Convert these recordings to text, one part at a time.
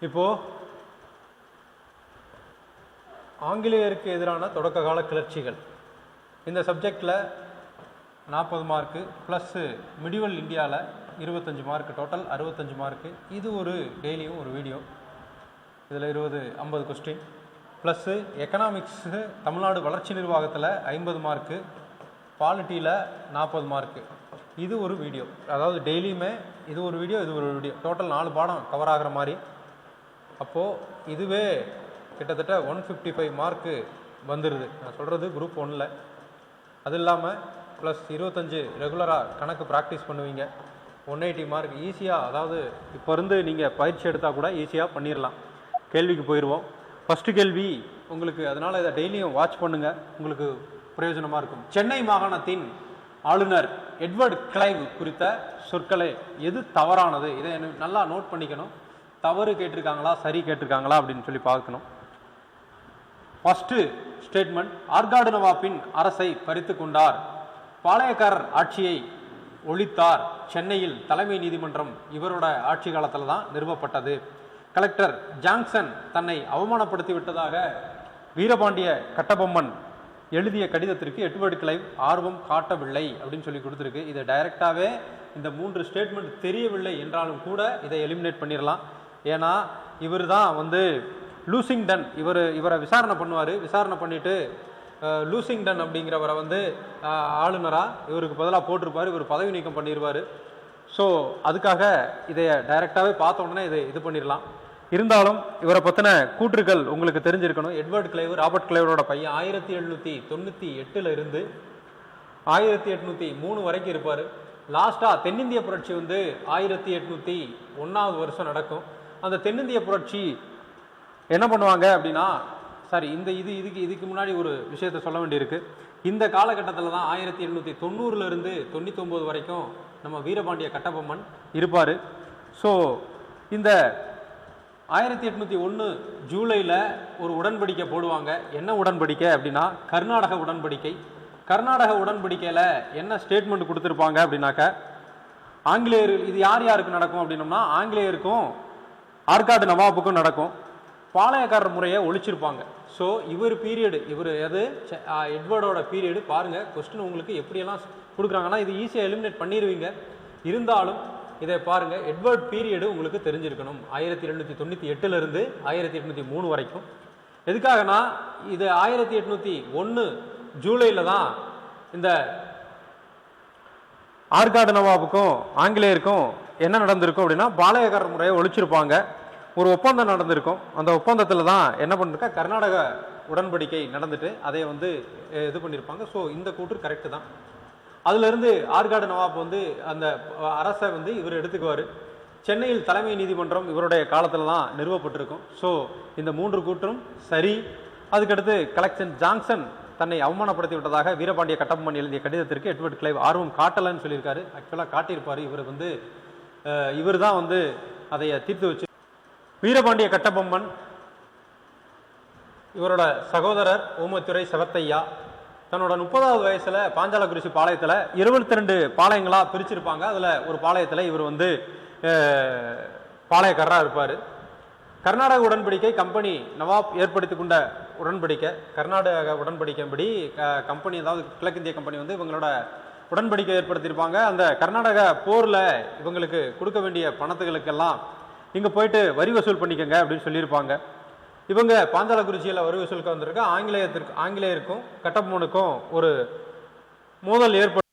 இப்போது ஆங்கிலேயருக்கு எதிரான தொடக்க கால கிளர்ச்சிகள் இந்த சப்ஜெக்டில் 40 மார்க்கு ப்ளஸ்ஸு மிடிவல் இந்தியாவில் 25 மார்க்கு, டோட்டல் 65 மார்க்கு. இது ஒரு டெய்லியும் ஒரு வீடியோ, இதில் 50 கொஸ்டின் ப்ளஸ்ஸு எக்கனாமிக்ஸு தமிழ்நாடு வளர்ச்சி நிர்வாகத்தில் 50 மார்க்கு, பாலிட்டியில் 40 மார்க்கு. இது ஒரு வீடியோ, அதாவது டெய்லியுமே இது ஒரு வீடியோ டோட்டல் 4 பாடம் கவர் ஆகிற மாதிரி. அப்போது இதுவே கிட்டத்தட்ட 155 மார்க்கு வந்துடுது. நான் சொல்கிறது குரூப் 1ல். அது இல்லாமல் ப்ளஸ் 25 ரெகுலராக கணக்கு ப்ராக்டிஸ் பண்ணுவீங்க. 180 மார்க் ஈஸியாக, அதாவது இப்போ இருந்து நீங்கள் பயிற்சி எடுத்தால் கூட ஈஸியாக பண்ணிடலாம். கேள்விக்கு போயிடுவோம். ஃபஸ்ட்டு கேள்வி உங்களுக்கு, அதனால் இதை டெய்லியும் வாட்ச் பண்ணுங்கள், உங்களுக்கு பிரயோஜனமாக இருக்கும். சென்னை மாகாணத்தின் ஆளுநர் எட்வர்ட் கிளைவ் குறித்த சொற்களை எது தவறானது? இதை நல்லா நோட் பண்ணிக்கணும். தவறு கேட்டிருக்காங்களா சரி கேட்டிருக்காங்களா அப்படின்னு சொல்லி பார்க்கணும். ஃபஸ்ட்டு ஸ்டேட்மெண்ட், ஆற்காடு நவாப்பின் அரசை பறித்து கொண்டார், பாளையக்காரர் ஆட்சியை ஒழித்தார், சென்னையில் தலைமை நீதிமன்றம் இவரோட ஆட்சி காலத்தில் தான் நிறுவப்பட்டது, கலெக்டர் ஜாங்சன் தன்னை அவமானப்படுத்தி விட்டதாக வீரபாண்டிய கட்டபொம்மன் எழுதிய கடிதத்திற்கு எட்வர்ட் கிளைவ் ஆர்வம் காட்டவில்லை அப்படின்னு சொல்லி கொடுத்துருக்கு. இதை டைரெக்டாகவே இந்த 3 ஸ்டேட்மெண்ட் தெரியவில்லை என்றாலும் கூட இதை எலிமினேட் பண்ணிடலாம். ஏன்னா இவர் தான் லூசிங்டன், இவரை விசாரணை பண்ணுவார். விசாரணை பண்ணிவிட்டு லூசிங்டன் அப்படிங்கிறவரை ஆளுநராக இவருக்கு பதிலாக போட்டிருப்பார். இவர் பதவி நீக்கம் பண்ணிடுவார். ஸோ அதுக்காக இதை டைரெக்டாகவே பார்த்த உடனே இது பண்ணிடலாம். இருந்தாலும் இவரை பற்றின கூற்றுக்கள் உங்களுக்கு தெரிஞ்சிருக்கணும். எட்வர்ட் கிளைவ் ராபர்ட் கிளைவரோட பையன். 1798 இருந்து 1803 வரைக்கும் இருப்பார். லாஸ்ட்டாக தென்னிந்திய புரட்சி 1801 வருஷம் நடக்கும். அந்த தென்னிந்திய புரட்சி என்ன பண்ணுவாங்க அப்படின்னா, சாரி இதுக்கு முன்னாடி ஒரு விஷயத்த சொல்ல வேண்டியிருக்கு. இந்த காலகட்டத்தில் தான் 1890 99 வரைக்கும் நம்ம வீரபாண்டிய கட்டபொம்மன் இருப்பார். ஸோ இந்த 1801 ஜூலையில் ஒரு உடன்படிக்கை போடுவாங்க. என்ன உடன்படிக்கை அப்படின்னா கர்நாடக உடன்படிக்கை. கர்நாடக உடன்படிக்கையில் என்ன ஸ்டேட்மெண்ட் கொடுத்துருப்பாங்க அப்படின்னாக்க, ஆங்கிலேயர், இது யாருக்கு நடக்கும் அப்படின்னோம்னா ஆங்கிலேயருக்கும் ஆற்காடு நவாபுக்கும் நடக்கும். பாளையக்காரர் முறையை ஒழிச்சிருப்பாங்க. ஸோ இவர் பீரியடு, எட்வர்டோட பீரியடு பாருங்கள். கொஸ்டின் உங்களுக்கு எப்படியெல்லாம் கொடுக்குறாங்கன்னா இது ஈஸியாக எலிமினேட் பண்ணிடுவீங்க. இருந்தாலும் இதை பாருங்கள், எட்வர்ட் பீரியடு உங்களுக்கு தெரிஞ்சிருக்கணும். 1798 இருந்து 1803 வரைக்கும். எதுக்காகனா இது 1801 ஜூலையில் தான் இந்த ஆற்காடு நவாபுக்கும் ஆங்கிலேயருக்கும் என்ன நடந்திருக்கும் அப்படின்னா பாளையக்காரர் முறையை ஒழிச்சிருப்பாங்க. ஒரு ஒப்பந்தம் நடந்திருக்கும். அந்த ஒப்பந்தத்தில் தான் என்ன பண்ணிருக்கா, கர்நாடக உடன்படிக்கை நடந்துட்டு அதை இது பண்ணியிருப்பாங்க. ஸோ இந்த கூற்று கரெக்டு தான். அதுலேருந்து ஆற்காடு நவாப் அந்த அரசை இவர் எடுத்துக்குவார். சென்னையில் தலைமை நீதிமன்றம் இவருடைய காலத்தில் தான் நிறுவப்பட்டிருக்கும். ஸோ இந்த 3 கூற்றும் சரி. அதுக்கடுத்து கலெக்டர் ஜாங்சன் தன்னை அவமானப்படுத்தி விட்டதாக வீரபாண்டிய கட்டபொம்மன் எழுதிய கடிதத்திற்கு எட்வர்ட் கிளைவ் ஆர்வம் காட்டலன்னு சொல்லியிருக்காரு. ஆக்சுவலாக காட்டியிருப்பார். இவர் தான் அதை தீர்த்து வச்சு. வீரபாண்டிய கட்டபொம்மன் இவரோட சகோதரர் ஊமத்துறை செவத்தையா தன்னோட 30வது வயசுல பாஞ்சாலக்குறிச்சி பாளையத்தில் 22 பாளையங்களாக பிரிச்சிருப்பாங்க. அதில் ஒரு பாளையத்தில் இவர் பாளையக்காரராக இருப்பார். கர்நாடக உடன்படிக்கை கம்பெனி நவாப் ஏற்படுத்தி கொண்ட உடன்படிக்கை. கர்நாடக உடன்படிக்கைப்படி கம்பெனி, அதாவது கிழக்கிந்திய கம்பெனி இவங்களோட உடன்படிக்கை ஏற்படுத்தியிருப்பாங்க. அந்த கர்நாடக போரில் இவங்களுக்கு கொடுக்க வேண்டிய பணத்துகளுக்கெல்லாம் இங்கே போயிட்டு வரி வசூல் பண்ணிக்கங்க அப்படின்னு சொல்லியிருப்பாங்க. இவங்க பாஞ்சாலக்குறிச்சியில் வரி வசூலுக்கு வந்திருக்க ஆங்கிலேயருக்கும் கட்டபொம்மனுக்கும் ஒரு மோதல் ஏற்பட்டு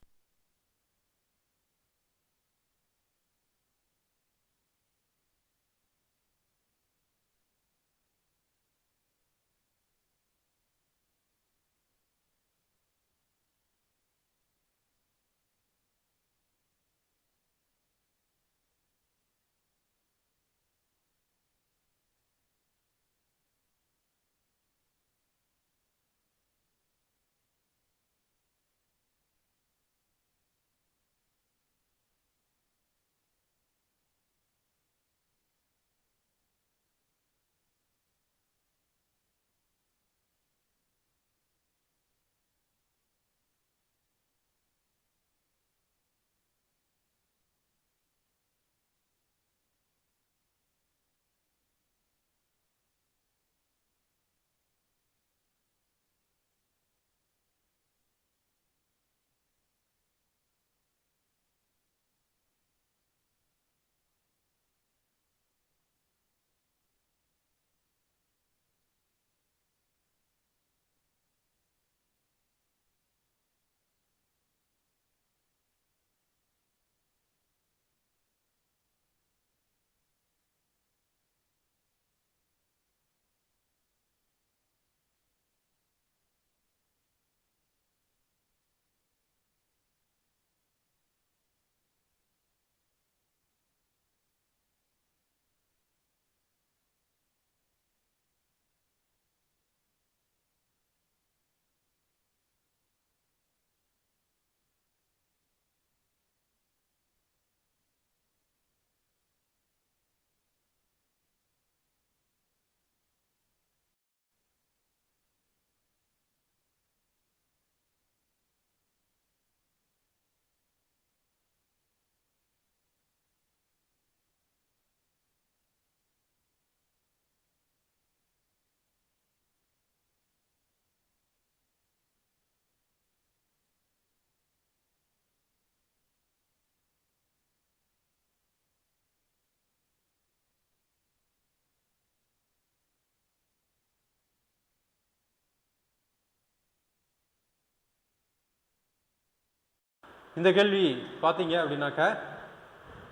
இந்த கேள்வி பார்த்தீங்க அப்படின்னாக்க,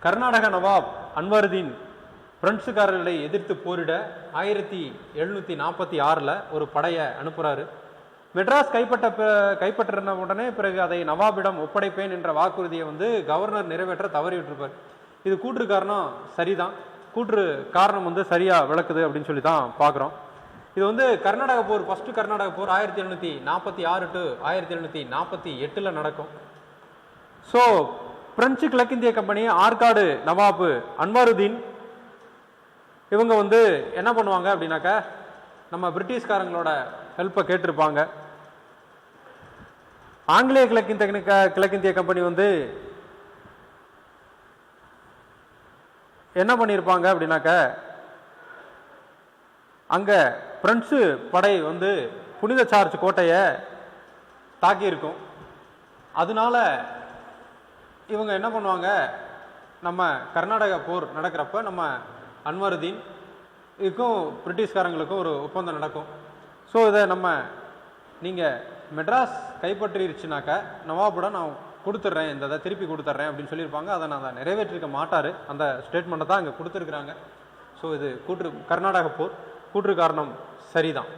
கர்நாடக நவாப் அன்வருதீன் பிரெஞ்சுக்காரர்களை எதிர்த்து போரிட 1746 ஒரு படையை அனுப்புகிறாரு. மெட்ராஸ் கைப்பற்றின உடனே பிறகு அதை நவாபிடம் ஒப்படைப்பேன் என்ற வாக்குறுதியை கவர்னர் நிறைவேற்ற தவறிவிட்டிருப்பார். இது கூற்று காரணம் சரிதான். கூற்று காரணம் சரியா விளக்குது அப்படின்னு சொல்லி தான் பார்க்குறோம். இது கர்நாடக போர், ஃபர்ஸ்ட் கர்நாடக போர் 1746 டு 1748 நடக்கும். ஸோ பிரெஞ்சு கிழக்கிந்திய கம்பெனி, ஆற்காடு நவாபு அன்வருதீன் இவங்க என்ன பண்ணுவாங்க அப்படின்னாக்கா, நம்ம பிரிட்டிஷ்காரங்களோட ஹெல்ப்பை கேட்டிருப்பாங்க. ஆங்கிலேய கிழக்கிந்திய கம்பெனி என்ன பண்ணியிருப்பாங்க அப்படின்னாக்க, அங்க பிரெஞ்சு படை புனித சார்ஜ் கோட்டையை தாக்கியிருக்கும். அதனால இவங்க என்ன பண்ணுவாங்க, நம்ம கர்நாடக போர் நடக்கிறப்ப நம்ம அன்வருதீன் இதுக்கும் பிரிட்டிஷ்காரங்களுக்கும் ஒரு ஒப்பந்தம் நடக்கும். ஸோ இதை நீங்கள் மெட்ராஸ் கைப்பற்றிருச்சுனாக்கா நவாபுடன் நான் கொடுத்துட்றேன், இந்த இதை திருப்பி கொடுத்துட்றேன் அப்படின்னு சொல்லியிருப்பாங்க. அதை நான் நிறைவேற்றிருக்க மாட்டார். அந்த ஸ்டேட்மெண்ட்டை தான் அங்கே கொடுத்துருக்குறாங்க. ஸோ இது கர்நாடக போர் கூற்று காரணம் சரிதான்.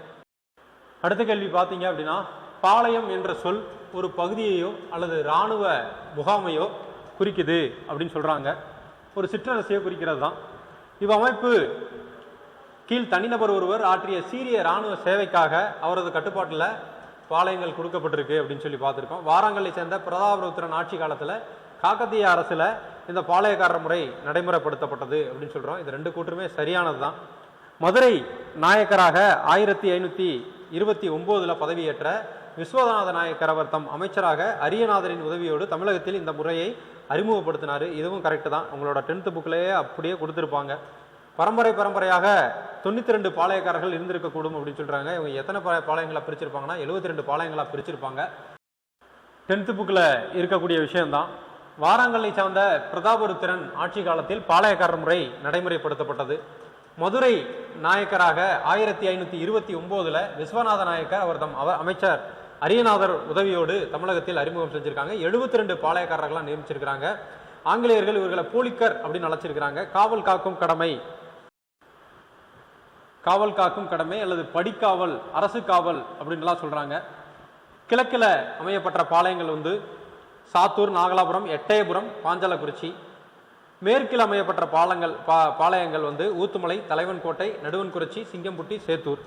அடுத்த கேள்வி பார்த்தீங்க அப்படின்னா, பாளையம் என்ற சொல் ஒரு பகுதியையோ அல்லது இராணுவ முகாமையோ குறிக்குது அப்படின்னு சொல்கிறாங்க. ஒரு சிற்றரசையோ குறிக்கிறது தான். இவ்வமைப்பு கீழ் தனிநபர் ஒருவர் ஆற்றிய சீரிய இராணுவ சேவைக்காக அவரது கட்டுப்பாட்டில் பாளையங்கள் கொடுக்கப்பட்டிருக்கு அப்படின்னு சொல்லி பார்த்துருக்கோம். வாராங்கல்லை சேர்ந்த பிரதாபருத்ரன் ஆட்சி காலத்தில் காக்கத்திய அரசில் இந்த பாளையக்காரர் முறை நடைமுறைப்படுத்தப்பட்டது அப்படின்னு சொல்கிறோம். இது ரெண்டு கூற்றுமே சரியானது தான். மதுரை நாயக்கராக 1529 பதவியேற்ற விஸ்வநாத நாயக்கர் அவர் தம் அமைச்சராக அரியநாதரின் உதவியோடு தமிழகத்தில் இந்த முறையை அறிமுகப்படுத்தினார். இதுவும் கரெக்டு தான். உங்களோட 10th புக்லேயே அப்படியே கொடுத்துருப்பாங்க. பரம்பரையாக 92 பாளையக்காரர்கள் இருந்திருக்கக்கூடும் அப்படின்னு சொல்கிறாங்க. இவங்க எத்தனை பாளையங்களாக பிரிச்சிருப்பாங்கன்னா 72 பாளையங்களாக பிரிச்சிருப்பாங்க. 10th புக்கில் இருக்கக்கூடிய விஷயம்தான். வாராங்கல்லை சார்ந்த பிரதாபருத்திரன் ஆட்சி காலத்தில் பாளையக்காரர் முறை நடைமுறைப்படுத்தப்பட்டது. மதுரை நாயக்கராக 1529 விஸ்வநாத நாயக்கர் அவர் தம் அமைச்சர் அரியநாதர் உதவியோடு தமிழகத்தில் அறிமுகம் செஞ்சிருக்காங்க. 72 பாளையக்காரர்களாக நியமிச்சிருக்கிறாங்க. ஆங்கிலேயர்கள் இவர்களை போலிக்கர் அப்படின்னு அழைச்சிருக்கிறாங்க. காவல் காக்கும் கடமை அல்லது படிக்காவல், அரசு காவல் அப்படின்லாம் சொல்றாங்க. கிழக்கில் அமையப்பட்ட பாளையங்கள் சாத்தூர், நாகலாபுரம், எட்டயபுரம், பாஞ்சாலக்குறிச்சி. மேற்கில் அமையப்பட்ட பாளையங்கள் ஊத்துமலை, தலைவன்கோட்டை, நடுவன்குறிச்சி, சிங்கம்புட்டி, சேத்தூர்.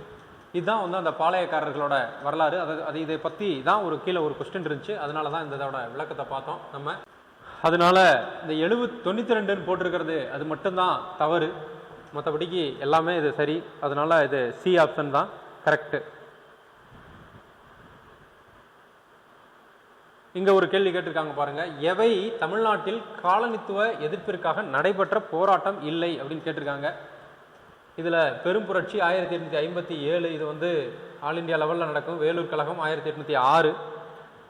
இதுதான் அந்த பாளையக்காரர்களோட வரலாறு. அது இதை பற்றி தான் கீழே ஒரு கொஸ்டின் இருந்துச்சு. அதனால தான் இந்த இதோட விளக்கத்தை பார்த்தோம் நம்ம. அதனால இந்த 92 போட்டிருக்கிறது அது மட்டும்தான் தவறு. மற்றபடிக்கு எல்லாமே இது சரி. அதனால இது சி ஆப்ஷன் தான் கரெக்டு. இங்க ஒரு கேள்வி கேட்டிருக்காங்க பாருங்க. எவை தமிழ்நாட்டில் காலனித்துவ எதிர்ப்பிற்காக நடைபெற்ற போராட்டம் இல்லை அப்படின்னு கேட்டிருக்காங்க. இதுல பெரும் புரட்சி 1857, இது ஆல் இண்டியா லெவலில் நடக்கும். வேலூர் கழகம் 1806.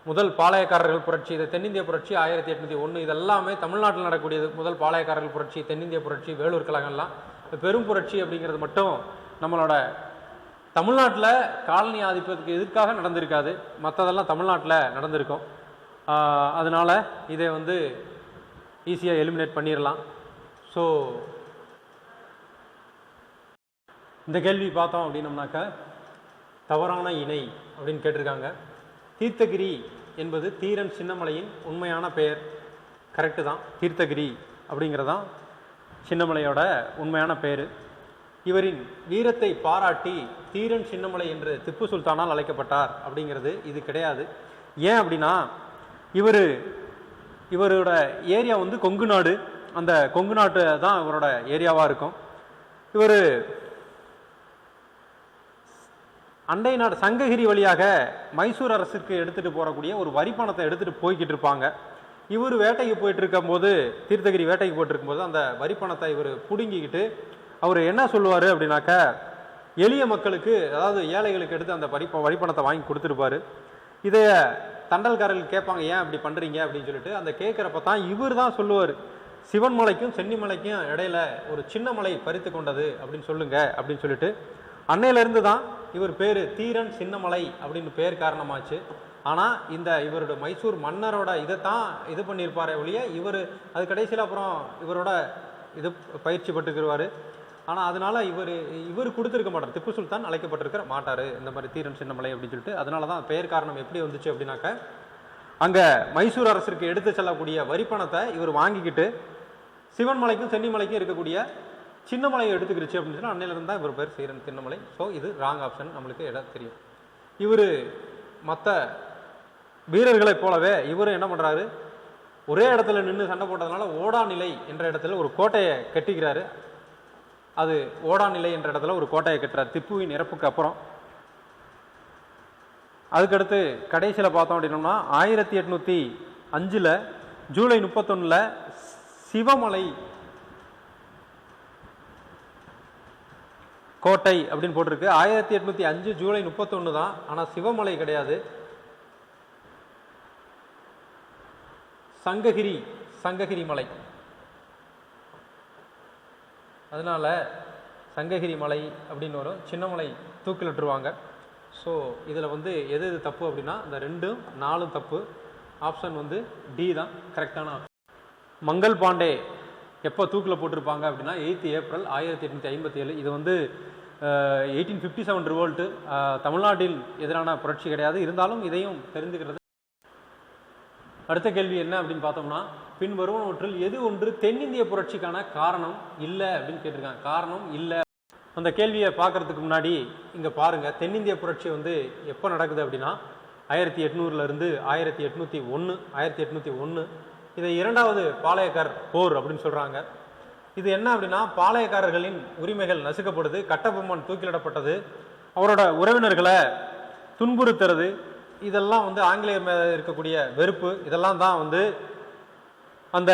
முதல் பாளையக்காரர்கள் புரட்சி, இது தென்னிந்திய புரட்சி 1801. இதெல்லாமே தமிழ்நாட்டில் நடக்கூடியது. முதல் பாளையக்காரர்கள் புரட்சி, தென்னிந்திய புரட்சி, வேலூர் கழகம்லாம். பெரும் புரட்சி அப்படிங்கிறது மட்டும் நம்மளோட தமிழ்நாட்டில் காலனி ஆதிப்பத்துக்கு எதிர்க்காக நடந்திருக்காது. மற்றதெல்லாம் தமிழ்நாட்டில் நடந்திருக்கும். அதனால இதை ஈஸியாக எலிமினேட் பண்ணிடலாம். ஸோ இந்த கேள்வி பார்த்தோம் அப்படின்னம்னாக்கா, தவறான இணை அப்படின்னு கேட்டிருக்காங்க. தீர்த்தகிரி என்பது தீரன் சின்னமலையின் உண்மையான பெயர். கரெக்டு தான். தீர்த்தகிரி அப்படிங்கிறதான் சின்னமலையோட உண்மையான பெயர். இவரின் வீரத்தை பாராட்டி தீரன் சின்னமலை என்று திப்பு சுல்தானால் அழைக்கப்பட்டார் அப்படிங்கிறது இது கிடையாது. ஏன் அப்படின்னா, இவரோட ஏரியா கொங்கு நாடு. அந்த கொங்கு நாட்டு தான் இவரோட ஏரியாவாக இருக்கும். இவர் அண்டை நாடு சங்ககிரி வழியாக மைசூர் அரசுக்கு எடுத்துகிட்டு போகக்கூடிய ஒரு வரி பணத்தை எடுத்துகிட்டு போய்கிட்டு இருப்பாங்க. இவர் வேட்டைக்கு போயிட்டு இருக்கும்போது, தீர்த்தகிரி வேட்டைக்கு போயிட்டு இருக்கும்போது அந்த வரி பணத்தை இவர் பிடுங்கிக்கிட்டு அவர் என்ன சொல்லுவார் அப்படின்னாக்கா, எளிய மக்களுக்கு, அதாவது ஏழைகளுக்கு எடுத்து அந்த வரி பணத்தை வாங்கி கொடுத்துருப்பாரு. இதை தண்டல்காரர்கள் கேட்பாங்க, ஏன் அப்படி பண்ணுறீங்க அப்படின்னு சொல்லிட்டு. அந்த கேட்குறப்ப தான் இவர் தான் சொல்லுவார், சிவன்மலைக்கும் சென்னிமலைக்கும் இடையில ஒரு சின்ன மலை பறித்து கொண்டது அப்படின்னு சொல்லுங்க அப்படின்னு சொல்லிட்டு. அன்னையிலேருந்து தான் இவர் பேர் தீரன் சின்னமலை அப்படின்னு பேர் காரணமாச்சு. ஆனால் இந்த இவரோட மைசூர் மன்னரோட இதை தான் இது பண்ணியிருப்பாரே ஒழிய இவர் அது கடைசியில் அப்புறம் இவரோட இது பயிற்சி பட்டுக்குருவார். ஆனால் அதனால இவர் கொடுத்துருக்க மாட்டார், திப்பு சுல்தான் அழைக்கப்பட்டிருக்கிற மாட்டார் இந்த மாதிரி தீரன் சின்னமலை அப்படின்னு சொல்லிட்டு. அதனால தான் பெயர் காரணம் எப்படி வந்துச்சு அப்படின்னாக்க, அங்கே மைசூர் அரசிற்கு எடுத்து செல்லக்கூடிய வரிப்பணத்தை இவர் வாங்கிக்கிட்டு சிவன்மலைக்கும் சென்னிமலைக்கும் இருக்கக்கூடிய சின்னமலையை எடுத்துக்கிடுச்சு அப்படின்னு சொல்லி அன்னையிலிருந்து தான் இவர் பேர் தீரன் சின்னமலை. ஸோ இது ராங் ஆப்ஷன், நம்மளுக்கு இடம் தெரியும். இவர் மற்ற வீரர்களைப் போலவே இவர் என்ன பண்ணுறாரு, ஒரே இடத்துல நின்று சண்டை போட்டதுனால ஓடாநிலை என்ற இடத்துல ஒரு கோட்டையை கட்டிக்கிறாரு. அது ஓடாநிலை என்ற இடத்துல ஒரு கோட்டையை கட்டுறாரு திப்புவின் இறப்புக்கு அப்புறம். அதுக்கடுத்து கடைசியில் பார்த்தோம் அப்படின்னோம்னா 1805 ஜூலை 31 சிவமலை கோட்டை அப்படின்னு போட்டிருக்கு. 1805 ஜூலை 31 தான், ஆனால் சிவமலை கிடையாது, சங்ககிரி மலை. அதனால சங்ககிரி மலை அப்படின்னு வரும், சின்னமலை தூக்கிலிட்டுருவாங்க. ஸோ இதில் வந்து எது தப்பு அப்படின்னா இந்த 2, 4 தப்பு. ஆப்ஷன் வந்து டி தான் கரெக்டான ஆப்ஷன். மங்கள் பாண்டே எப்போ தூக்கில் போட்டிருப்பாங்க அப்படின்னா 8 ஏப்ரல் 1857. இது வந்து 1857 ரிவோல்ட்டு, தமிழ்நாட்டில் எதிரான புரட்சி கிடையாது, இருந்தாலும் இதையும் தெரிந்துக்கிறது. அடுத்த கேள்வி என்ன அப்படின்னு பார்த்தோம்னா, பின் வருவனவற்றில் எது ஒன்று தென்னிந்திய புரட்சிக்கான காரணம் இல்லை அப்படின்னு கேட்டிருக்காங்க. காரணம் இல்லை. அந்த கேள்வியை பார்க்கறதுக்கு முன்னாடி இங்கே பாருங்கள், தென்னிந்திய புரட்சி வந்து எப்போ நடக்குது அப்படின்னா 1800 1801. இதை 2வது பாளையக்கார் போர் அப்படின்னு சொல்கிறாங்க. இது என்ன அப்படின்னா, பாளையக்காரர்களின் உரிமைகள் நசுக்கப்படுது, கட்டபொம்மன் தூக்கிலிடப்பட்டது, அவரோட உறவினர்களை துன்புறுத்துறது, இதெல்லாம் வந்து ஆங்கிலேயர் மேலே இருக்கக்கூடிய வெறுப்பு, இதெல்லாம் தான் வந்து அந்த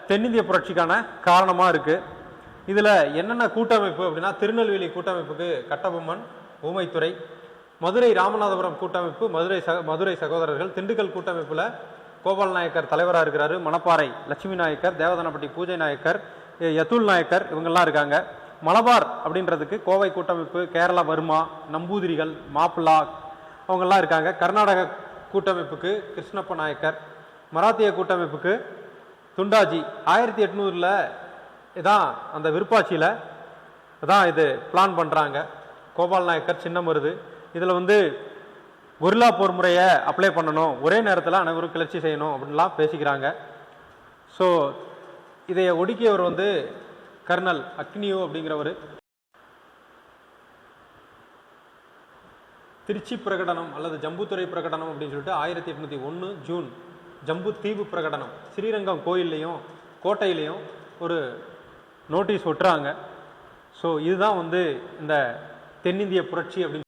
தென்னிந்திய புரட்சிக்கான காரணமாக இருக்குது. இதில் என்னென்ன கூட்டமைப்பு அப்படின்னா, திருநெல்வேலி கூட்டமைப்புக்கு கட்டபொம்மன், ஊமைத்துறை, மதுரை ராமநாதபுரம் கூட்டமைப்பு மதுரை சகோதரர்கள், திண்டுக்கல் கூட்டமைப்பில் கோபால் நாயக்கர் தலைவராக இருக்கிறாரு, மணப்பாறை லட்சுமி நாயக்கர், தேவதானப்பட்டி பூஜை நாயக்கர், யதுல் நாயக்கர் இவங்கெல்லாம் இருக்காங்க. மலபார் அப்படின்றதுக்கு கோவை கூட்டமைப்பு, கேரளா வர்மா, நம்பூதிரிகள், மாப்பிள்ளா அவங்கெல்லாம் இருக்காங்க. கர்நாடக கூட்டமைப்புக்கு கிருஷ்ணப்ப நாயக்கர், மராத்திய கூட்டமைப்புக்கு துண்டாஜி. 1800 இதான் அந்த விருப்பாட்சியில் தான் இது பிளான் பண்ணுறாங்க. கோபால் நாயக்கர் சின்னம் வருது. இதில் வந்து கொரில்லா போர் முறையை அப்ளை பண்ணணும், ஒரே நேரத்தில் அனைவரும் கிளர்ச்சி செய்யணும் அப்படின்லாம் பேசிக்கிறாங்க. ஸோ இதை ஒடுக்கியவர் வந்து கர்னல் அக்னியோ அப்படிங்கிறவர். திருச்சி பிரகடனம் அல்லது ஜம்புத்துறை பிரகடனம் அப்படின்னு சொல்லிட்டு 1801 ஜூன் ஜம்பு தீவு பிரகடனம், ஸ்ரீரங்கம் கோயில்லையும் கோட்டையிலையும் ஒரு நோட்டீஸ் ஒட்டுறாங்க. ஸோ இதுதான் வந்து இந்த தென்னிந்திய புரட்சி அப்படின்னு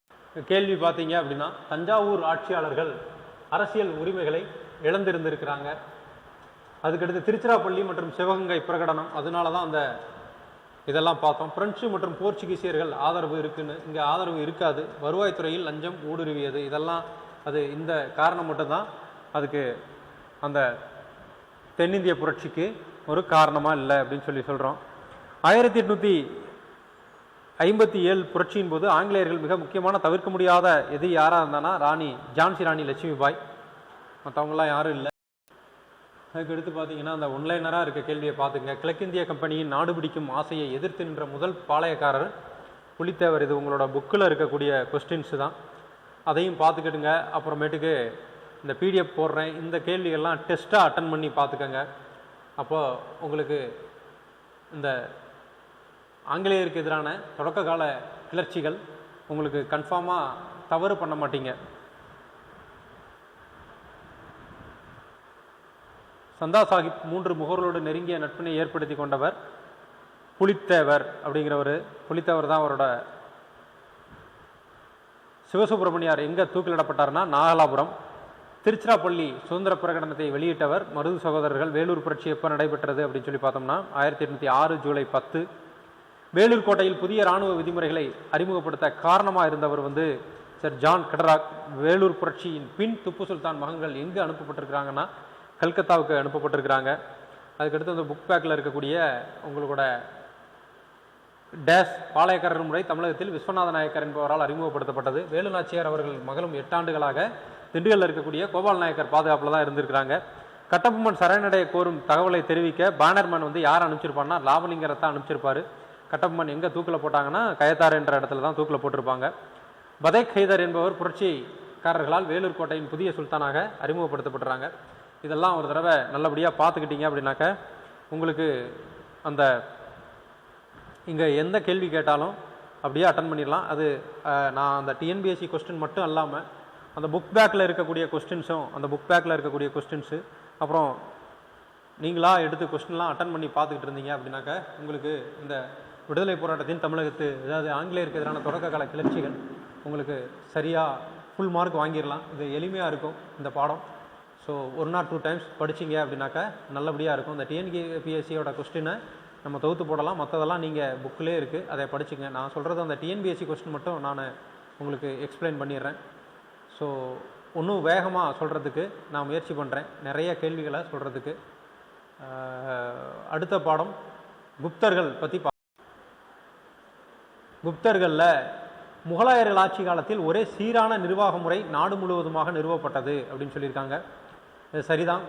கேள்வி பார்த்தீங்க அப்படின்னா, தஞ்சாவூர் ஆட்சியாளர்கள் அரசியல் உரிமைகளை இழந்திருந்திருக்கிறாங்க. அதுக்கடுத்து திருச்சிராப்பள்ளி மற்றும் சிவகங்கை பிரகடனம், அதனால தான் அந்த இதெல்லாம் பார்த்தோம். பிரெஞ்சு மற்றும் போர்ச்சுகீசியர்கள் ஆதரவு இருக்குன்னு, இங்கே ஆதரவு இருக்காது. வருவாய்த்துறையில் லஞ்சம் ஊடுருவியது, இதெல்லாம் அது இந்த காரணம் மட்டும்தான் அதுக்கு அந்த தென்னிந்திய புரட்சிக்கு ஒரு காரணமாக இல்லை அப்படின்னு சொல்கிறோம். 1857 புரட்சியின் போது ஆங்கிலேயர்கள் மிக முக்கியமான தவிர்க்க முடியாத எது யாராக இருந்தானா ஜான்சி ராணி லட்சுமிபாய், மற்றவங்களாம் யாரும் இல்லை. அதுக்கடுத்து பார்த்தீங்கன்னா அந்த ஒன்லைனராக இருக்க கேள்வியை பார்த்துங்க. கிழக்கிந்திய கம்பெனியின் நாடு பிடிக்கும் ஆசையை எதிர்த்து நின்ற முதல் பாளையக்காரர் புலித்தேவர். இது உங்களோட புக்கில் இருக்கக்கூடிய கொஸ்டின்ஸு தான், அதையும் பார்த்துக்கிட்டுங்க. அப்புறமேட்டுக்கு இந்த பிடிஎஃப் போடுறேன், இந்த கேள்விகள்லாம் டெஸ்ட்டாக அட்டன் பண்ணி பார்த்துக்கங்க. அப்போது உங்களுக்கு இந்த ஆங்கிலேயருக்கு எதிரான தொடக்க கால கிளர்ச்சிகள் உங்களுக்கு கன்ஃபார்மாக தவறு பண்ண மாட்டீங்க. சந்தா சாஹிப் 3 முகவர்களோடு நெருங்கிய நட்பினை ஏற்படுத்தி கொண்டவர் புலித்தேவர் அப்படிங்கிறவர். புலித்தேவர் தான் அவரோட. சிவசுப்பிரமணியார் எங்கே தூக்கிலிடப்பட்டார்னா நாகலாபுரம். திருச்சிராப்பள்ளி சுதந்திர பிரகடனத்தை வெளியிட்டவர் மருது சகோதரர்கள். வேலூர் புரட்சி எப்போ நடைபெற்றது அப்படின்னு சொல்லி பார்த்தோம்னா 1806 ஜூலை 10. வேலூர் கோட்டையில் புதிய இராணுவ விதிமுறைகளை அறிமுகப்படுத்த காரணமாக இருந்தவர் வந்து சர் ஜான் கெடராக். வேலூர் புரட்சியின் பின் திப்பு சுல்தான் மகன்கள் எங்கே அனுப்பப்பட்டிருக்கிறாங்கன்னா கல்கத்தாவுக்கு அனுப்பப்பட்டிருக்கிறாங்க. அதுக்கடுத்து அந்த புக் பேக்கில் இருக்கக்கூடிய உங்களோட டேஸ் பாளையக்காரர் முறை தமிழகத்தில் விஸ்வநாத நாயக்கர் என்பவரால் அறிமுகப்படுத்தப்பட்டது. வேலுநாச்சியார் அவர்கள் மகளும் 8 ஆண்டுகளாக திண்டுக்கல்ல இருக்கக்கூடிய கோபால் நாயக்கர் பாதுகாப்பில் தான் இருந்திருக்கிறாங்க. கட்டபொம்மன் சரணடைய கோரும் தகவலை தெரிவிக்க பேனர்மேன் வந்து யார் அனுப்பிச்சிருப்பாருன்னா லாபலிங்கரை தான் அனுப்பிச்சிருப்பாரு. கட்டபொம்மன் எங்கே தூக்கில் போட்டாங்கன்னா கயத்தாறு என்ற இடத்துல தான் தூக்கில் போட்டிருப்பாங்க. பதேக் ஹைதர் என்பவர் புரட்சிக்காரர்களால் வேலூர் கோட்டையின் புதிய சுல்தானாக அறிமுகப்படுத்தப்படுறாங்க. இதெல்லாம் ஒரு தடவை நல்லபடியாக பார்த்துக்கிட்டீங்க அப்படின்னாக்க உங்களுக்கு அந்த இங்கே எந்த கேள்வி கேட்டாலும் அப்படியே அட்டன் பண்ணிடலாம். அது நான் அந்த டிஎன்பிஎஸ்சி கொஸ்டின் மட்டும் இல்லாமல் அந்த புக் பேக்கில் இருக்கக்கூடிய கொஸ்டின்ஸும் அந்த புக் பேக்கில் இருக்கக்கூடிய கொஸ்டின்ஸு அப்புறம் நீங்களாக எடுத்து கொஸ்டின்லாம் அட்டன் பண்ணி பார்த்துக்கிட்டு இருந்தீங்க அப்படின்னாக்க உங்களுக்கு இந்த விடுதலை போராட்டத்தின் தமிழகத்து அதாவது ஆங்கிலேயருக்கு எதிரான தொடக்க கால கிளர்ச்சிகள் உங்களுக்கு சரியாக ஃபுல் மார்க் வாங்கிடலாம். இது எளிமையாக இருக்கும் இந்த பாடம். ஸோ 1 or 2 டைம்ஸ் படிச்சிங்க அப்படின்னாக்கா நல்லபடியாக இருக்கும். இந்த டிஎன்பிஎஸ்சியோட கொஸ்டினை நம்ம தொகுத்து போடலாம். மற்றதெல்லாம் நீங்கள் புக்கிலே இருக்குது, அதை படிச்சுங்க. நான் சொல்கிறது அந்த டிஎன்பிஎஸ்சி கொஸ்டின் மட்டும் நான் உங்களுக்கு எக்ஸ்பிளைன் பண்ணிடுறேன். ஸோ இன்னும் வேகமாக சொல்கிறதுக்கு நான் முயற்சி பண்ணுறேன், நிறைய கேள்விகளை சொல்கிறதுக்கு. அடுத்த பாடம் குப்தர்கள் பற்றி குப்தர்களில் முகலாயர்கள் ஆட்சி காலத்தில் ஒரே சீரான நிர்வாக முறை நாடு முழுவதுமாக நிறுவப்பட்டது அப்படின்னு சொல்லியிருக்காங்க. இது சரிதான்.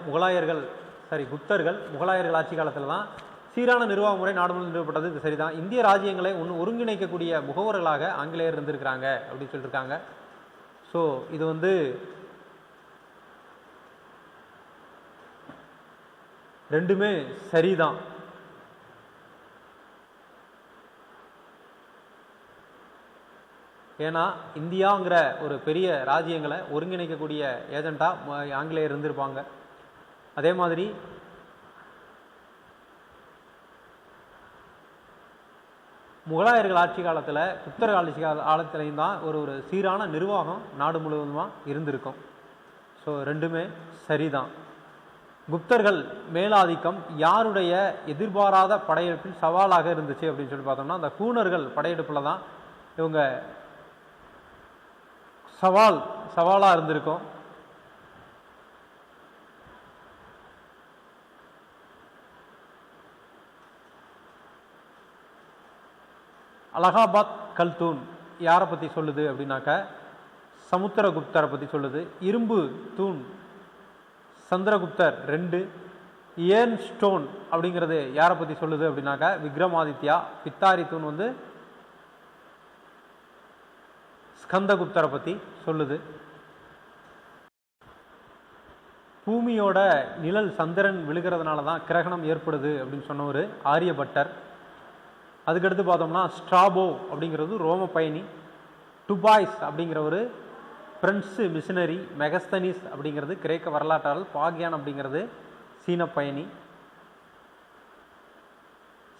குப்தர்கள் முகலாயர்கள் ஆட்சி காலத்தில் தான் சீரான நிர்வாக முறை நாடு முழுவதும் நிறுவப்பட்டது. இது சரிதான். இந்திய ராஜ்யங்களை ஒருங்கிணைக்கக்கூடிய முகவர்களாக ஆங்கிலேயர் இருந்திருக்கிறாங்க அப்படின்னு சொல்லியிருக்காங்க. ஸோ இது வந்து ரெண்டுமே சரிதான். ஏன்னா இந்தியாங்கிற ஒரு பெரிய ராஜ்யங்களை ஒருங்கிணைக்கக்கூடிய ஏஜெண்டாக ஆங்கிலேயர் இருந்திருப்பாங்க. அதே மாதிரி முகலாயர்கள் ஆட்சி காலத்தில் குப்தர்கள் ஆட்சி காலத்திலையும் தான் ஒரு சீரான நிர்வாகம் நாடு முழுவதுமாக இருந்திருக்கும். ஸோ ரெண்டுமே சரிதான். குப்தர்கள் மேலாதிக்கம் யாருடைய எதிர்பாராத படையெடுப்பில் சவாலாக இருந்துச்சு அப்படின்னு சொல்லி பார்த்தோம்னா அந்த கூனர்கள் படையெடுப்பில் தான் இவங்க சவாலாக இருந்திருக்கும். அலகாபாத் கல்தூன் யாரை பற்றி சொல்லுது அப்படின்னாக்க சமுத்திரகுப்தரை பற்றி சொல்லுது. இரும்பு தூண் சந்திரகுப்தர் 2. ஏர்ன் ஸ்டோன் அப்படிங்கிறது யாரை பற்றி சொல்லுது அப்படின்னாக்க விக்ரமாதித்யா. பித்தாரி தூண் வந்து ஸ்கந்தகுப்தரை பற்றி சொல்லுது. பூமியோட நிழல் சந்திரன் விழுகிறதுனால தான் கிரகணம் ஏற்படுது அப்படின்னு சொன்னவர் ஆரியபட்டர். அதுக்கடுத்து பார்த்தோம்னா ஸ்ட்ராபோ அப்படிங்கிறது ரோம பயணி. டுபாய்ஸ் அப்படிங்கிற ஒரு பிரெஞ்சு மிஷினரி. மெகஸ்தனிஸ் அப்படிங்கிறது கிரேக்க வரலாற்றாளர். பாக்யான் அப்படிங்கிறது சீன பயணி.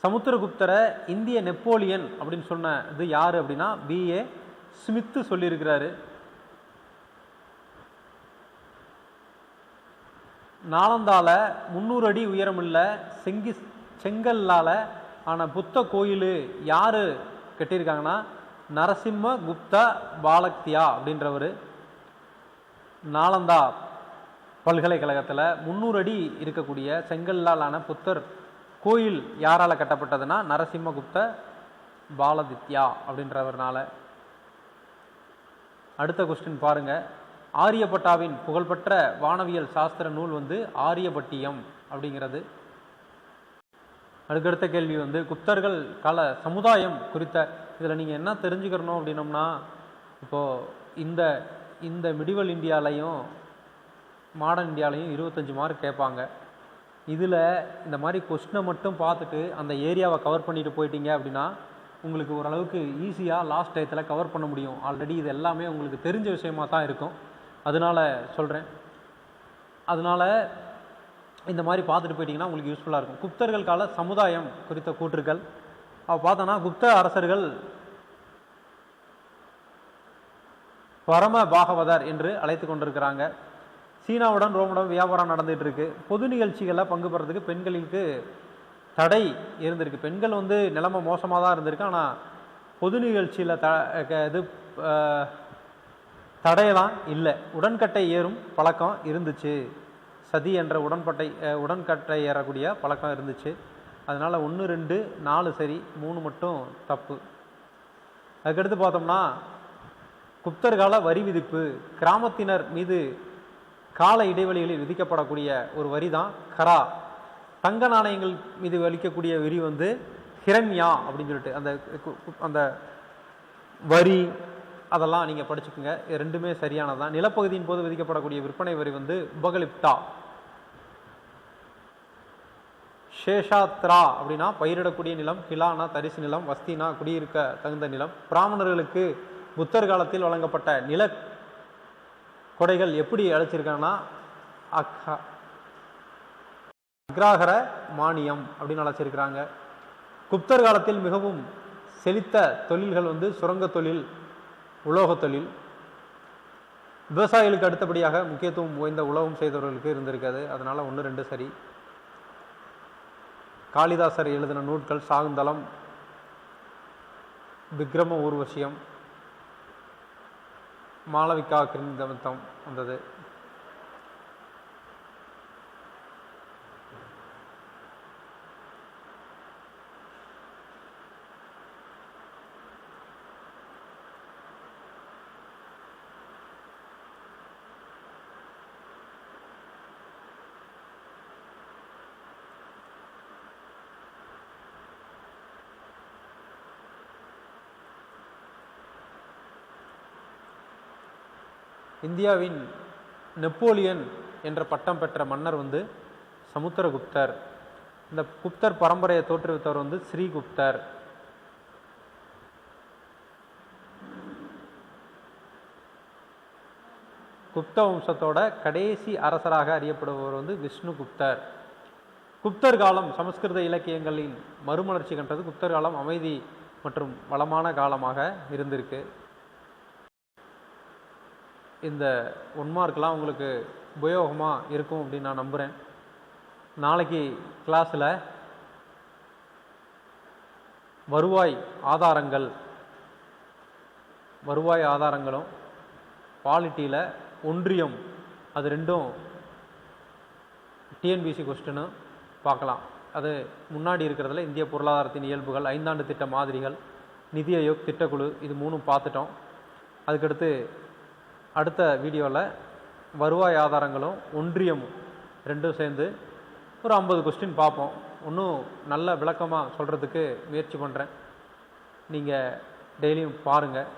சமுத்திரகுப்தரை இந்திய நெப்போலியன் அப்படின்னு சொன்னது யார் அப்படின்னா B.A. ஸ்மித்து சொல்லியிருக்கிறாரு. நாலந்தால 300 அடி உயரமுள்ள செங்கல்லால் ஆன புத்த கோயில் யார் கட்டியிருக்காங்கன்னா நரசிம்ம குப்த பாலக்தியா அப்படின்றவர். நாலந்தா பல்கலைக்கழகத்தில் 300 அடி இருக்கக்கூடிய செங்கல்லால் ஆன புத்தர் கோயில் யாரால் கட்டப்பட்டதுன்னா நரசிம்ம குப்த பாலதித்யா அப்படின்றவர்னால. அடுத்த கொஸ்டின் பாருங்க. ஆரியபட்டாவின் புகழ்பெற்ற வானவியல் சாஸ்திர நூல் வந்து ஆரியபட்டியம் அப்படிங்கிறது. அதுக்கடுத்த கேள்வி வந்து குப்தர்கள் கால சமுதாயம் குறித்த இதில் நீங்கள் என்ன தெரிஞ்சுக்கிறணும் அப்படின்னோம்னா இப்போது இந்த மிடிவல் இந்தியாலையும் மாடர்ன் இந்தியாலையும் 25 மார்க் கேட்பாங்க. இதில் இந்த மாதிரி கொஸ்டினை மட்டும் பார்த்துட்டு அந்த ஏரியாவை கவர் பண்ணிட்டு போயிட்டீங்க அப்படின்னா உங்களுக்கு ஓரளவுக்கு ஈஸியாக லாஸ்ட் டயத்தில் கவர் பண்ண முடியும். ஆல்ரெடி இது எல்லாமே உங்களுக்கு தெரிஞ்ச விஷயமாக தான் இருக்கும். அதனால் சொல்கிறேன். அதனால் இந்த மாதிரி பார்த்துட்டு போயிட்டீங்கன்னா உங்களுக்கு யூஸ்ஃபுல்லாக இருக்கும். குப்தர்கள் கால சமுதாயம் குறித்த கூற்றுக்கள் பார்த்தோன்னா குப்த அரசர்கள் பரம பாகவதர் என்று அழைத்து கொண்டிருக்கிறாங்க. சீனாவுடன் ரோமுடன் வியாபாரம் நடந்துகிட்டு இருக்கு. பொது நிகழ்ச்சிகளில் பங்கு பெறதுக்கு பெண்களுக்கு தடை இருந்திருக்கு. பெண்கள் வந்து நிலைமை மோசமாக தான் இருந்திருக்கு. ஆனால் பொது நிகழ்ச்சியில் இது தடையெல்லாம் இல்லை. உடன்கட்டை ஏறும் பழக்கம் இருந்துச்சு. சதி என்ற உடன்கட்டை ஏறக்கூடிய பழக்கம் இருந்துச்சு. அதனால் 1, 2, 4 சரி, 3 மட்டும் தப்பு. அதுக்கடுத்து பார்த்தோம்னா குப்தர் கால வரி விதிப்பு. கிராமத்தினர் மீது கால இடைவெளிகளில் விதிக்கப்படக்கூடிய ஒரு வரி தான் கரா. தங்க நாணயங்கள் மீது அளிக்கக்கூடிய வரி வந்து ஹிரண்யா அப்படின்னு சொல்லிட்டு அந்த வரி அதெல்லாம் நீங்கள் படிச்சுக்கோங்க. ரெண்டுமே சரியானதான். நிலப்பகுதியின் போது விதிக்கப்படக்கூடிய விற்பனை வரி வந்து உபகலிப்டா. சேஷாத்ரா அப்படின்னா பயிரிடக்கூடிய நிலம், கிலானா தரிசு நிலம், வஸ்தினா குடியிருக்க தகுந்த நிலம். பிராமணர்களுக்கு புத்தர் காலத்தில் வழங்கப்பட்ட நில கொடைகள் எப்படி அழைச்சிருக்காங்கன்னா அக்ராகர மானியம் அப்படின்னு அழைச்சிருக்கிறாங்க. குப்தர் காலத்தில் மிகவும் செழித்த தொழில்கள் வந்து சுரங்க தொழில், உலோக தொழில். விவசாயிகளுக்கு அடுத்தபடியாக முக்கியத்துவம் வாய்ந்த உலகம் செய்தவர்களுக்கு இருந்திருக்காது. அதனால 1, 2 சரி. காளிதாசர் எழுதின நூல்கள் சாகுந்தலம், விக்ரம ஊர்வசியம், மாளவிகா கிருந்தமத்தம் வந்தது. இந்தியாவின் நெப்போலியன் என்ற பட்டம் பெற்ற மன்னர் வந்து சமுத்திரகுப்தர். இந்த குப்தர் பரம்பரையை தோற்றுவித்தவர் வந்து ஸ்ரீகுப்தர். குப்த வம்சத்தோட கடைசி அரசராக அறியப்படுபவர் வந்து விஷ்ணுகுப்தர். குப்தர் காலம் சமஸ்கிருத இலக்கியங்களின் மறுமலர்ச்சி கண்டது. குப்தர் காலம் அமைதி மற்றும் வளமான காலமாக இருந்திருக்கு. இந்த 1 மார்க்லாம் உங்களுக்கு உபயோகமாக இருக்கும் அப்படின்னு நான் நம்புகிறேன். நாளைக்கு கிளாஸில் வருவாய் ஆதாரங்களும் பாலிட்டியில் ஒன்றியம், அது ரெண்டும் டிஎன்பிசி கொஸ்டின்னு பார்க்கலாம். அது முன்னாடி இருக்கிறதுல இந்திய பொருளாதாரத்தின் இயல்புகள், 5 ஆண்டு திட்ட மாதிரிகள், நிதி ஆயோக் திட்டக்குழு, இது 3 பார்த்துட்டோம். அதுக்கடுத்து அடுத்த வீடியோவில் வருவாய் ஆதாரங்களும் ஒன்றியமும் ரெண்டும் சேர்ந்து ஒரு 50 கொஸ்டின் பார்ப்போம். இன்னும் நல்ல விளக்கமாக சொல்கிறதுக்கு முயற்சி பண்ணுறேன். நீங்கள் டெய்லியும் பாருங்கள்.